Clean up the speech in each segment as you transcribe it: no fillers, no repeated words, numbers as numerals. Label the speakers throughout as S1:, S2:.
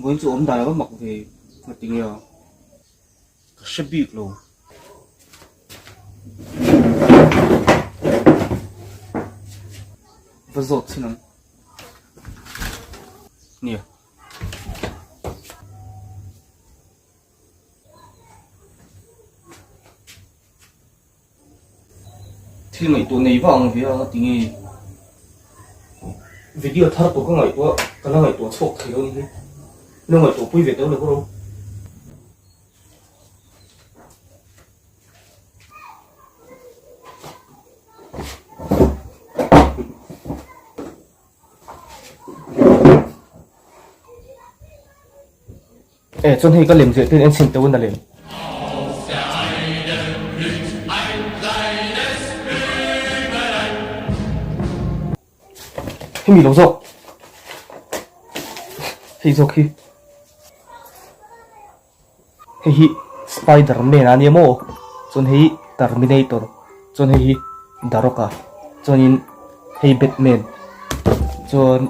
S1: với chỗ ông đài có mặc về mà tình yêu sẽ bị luôn và giọt xin lắm nè thì ngày tuổi này vàng vì tình yêu video thắt tổ có ngày tuổi cái là ngày tuổi chọc thì đâu đi nếu ngày tuổi vui vẻ đâu được không chân hay có liềm dễ tên em xin tấu là liềm hay mì lẩu rau hay rau khi hay Spider-Man anh em ô chân hay Terminator chân hay Daroka chân hay Batman chân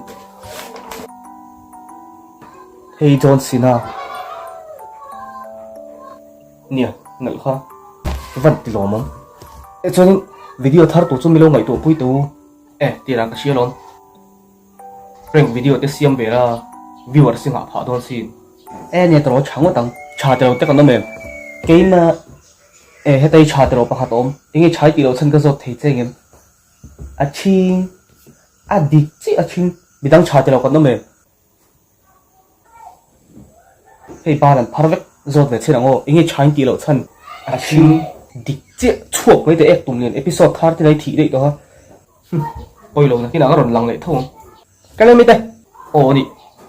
S1: hay John Cena nè ngậy kha vật thì lỏm mong cho nên video thar tổ cho mình lâu ngày tổ bui tổ thì làm cái gì luôn rank video để xem về là viewer sinh hoạt phá đòn xin nè tổ chẳng có tăng trả được tất cả nó mềm cái mà hết tay trả được bao hạt ôm những cái trái kilo chân cái giọt thấy thế em chinh đi chứ chinh bị đang trả được con nó mềm hey ba lần perfect rồi về trên đó anh ấy trái kilo chân chinh đi chứ chuộc với cái tụng liền episode thar thì này thị đấy đó ôi lâu này cái nào còn lằng lại thôi cái này mới đây nị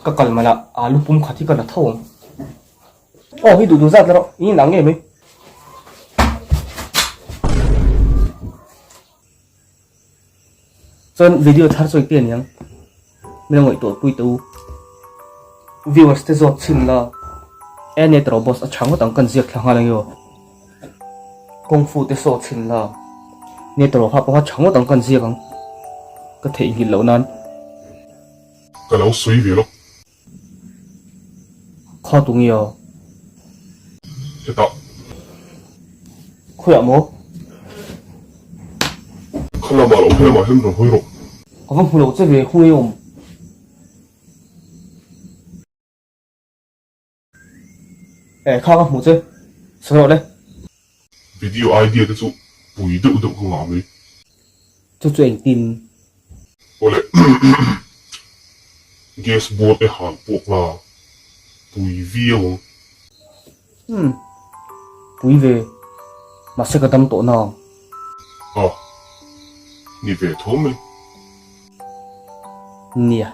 S1: cái cần mà là lúc bung khát thì cần là thôi cái đủ ra rồi ý nắng nghe mấy cho video thar rồi tiền nhá mình ngồi tuổi vui tú viewers te zot chin la ene tro boss achang tang kan ziak thanga lang yo kung fu te so chin la ne tro ha pa chang tang kan ziak ang ka thei hi lo nan
S2: ka lo sui vi lo
S1: kha tung yo
S2: ta
S1: khoya mo
S2: khala ma lo phela ma hen ro hoi ro
S1: có vong lo che về hui om kha ka mu che so le
S2: video idea te chu pui du du ko ngam ni
S1: cho chuyện tin
S2: ole guess board e han pok la pui vi
S1: quý về mà sẽ có tâm tổ nào
S2: ni ve thom
S1: nè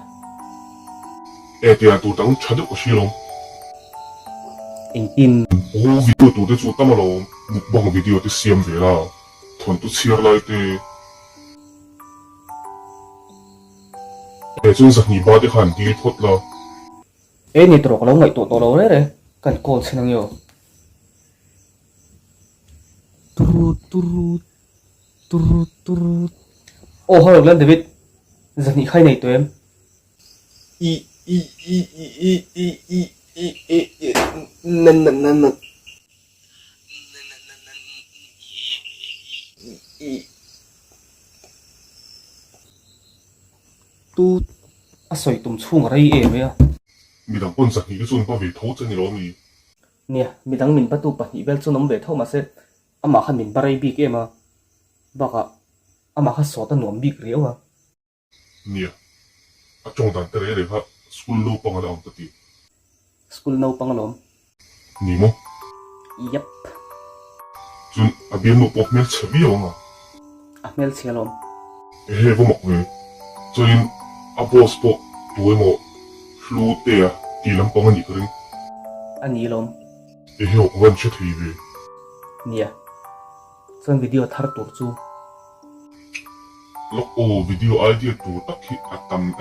S2: ti tu tang chadu ko shilong
S1: anh tin
S2: video tu te chu tamalo mukbang video te siam ve la thon tu chiar lai te chu za ni ba te khan deal phot la
S1: nè tro ko lo ngai to lo re kan ko chinang yo turu hồi lần David giờ nghỉ khai này tụi em tu soi tụm chung ở đây em vậy
S2: mi dang pon za ni chu pa ve tho chen ni lo mi
S1: nè mi dang min pa tu pa hi vel chu nom ve tho mà se ama khan min barai bi ke ma baka ama kha so ta nom bi kriu ha
S2: nia a chong dan tere re ha school lo pang la ta ti
S1: school no pangalom
S2: ni mo
S1: yep
S2: chun a bien no pok me chabi yo nga
S1: amel chelom
S2: he bo mok ve chuin a boss po tu mo flu te a ti lam pang ni kring
S1: ani lom
S2: he ok wan che thei ve
S1: nè son video thar tur chu
S2: lok video idea tu tak hi atam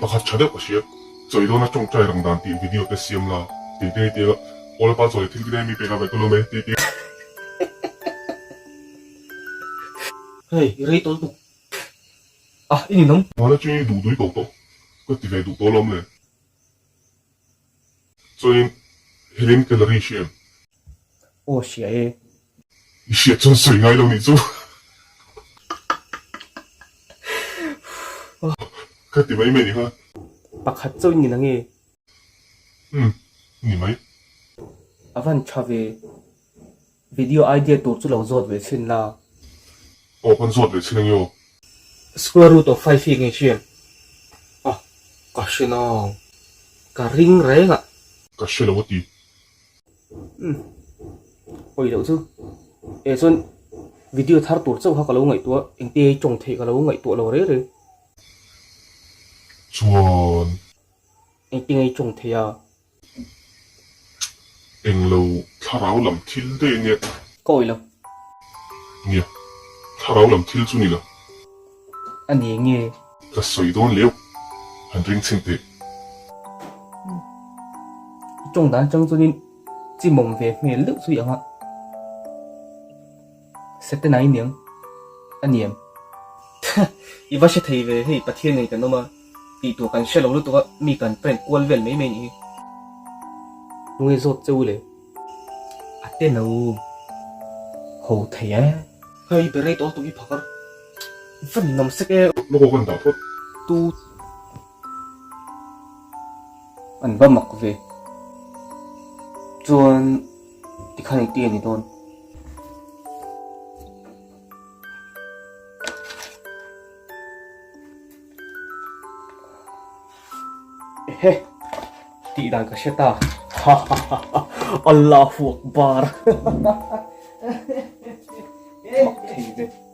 S2: pakhat chade ko sia choi do na chong chai rang dan ti video te siam la ti te ol pa choi thil ki mi pe ka ba to lo me ti
S1: hey rei to tu ini nong
S2: ma la chui du du ko to ko ti ve du to lom le cho nên Helen calorie share
S1: ô xỉa
S2: share chân sủi ngay đâu này chú cái gì mấy mày hả
S1: bạc hạt châu nhìn nghe
S2: nhìn mấy
S1: avan chave video idea tổ chức lâu rồi về xin là
S2: con ruột về xin anh
S1: square root of 5 phía nghe xuyên à cả xin nào cả ring rẽ ạ
S2: cả share là gì
S1: ôi đâu chứ ê xuân video thar tổ chức học lâu ngày tua anh tê trồng thế cả lâu ngày tua lâu đấy rồi
S2: chuồn
S1: anh tê ngay trồng thế à
S2: anh lâu thà ráo làm thil đây nhé
S1: coi là
S2: nhé thà ráo làm thil chú nhỉ là
S1: anh ấy nghe
S2: cái sợi đón liêu hành trình sinh tế
S1: trong đàn trong cho nên chỉ mong về mẹ lựu suy ạ sẽ tên này niệm anh em ý vợ sẽ thấy về hay bắt thiên này cái nó mà thì tụi cần sẽ lâu tụi mi cần phải quan về mấy mấy đúng rồi rốt châuเลยà tên nào hồ thầy á hơi bị rây to tụi phật vẫn nằm sắc cái
S2: nó có con đảo thôi
S1: tu anh ba mặc về chuan thì khăn tiền thì thôi he ti dan ka sheta Allahu Akbar mak thei ve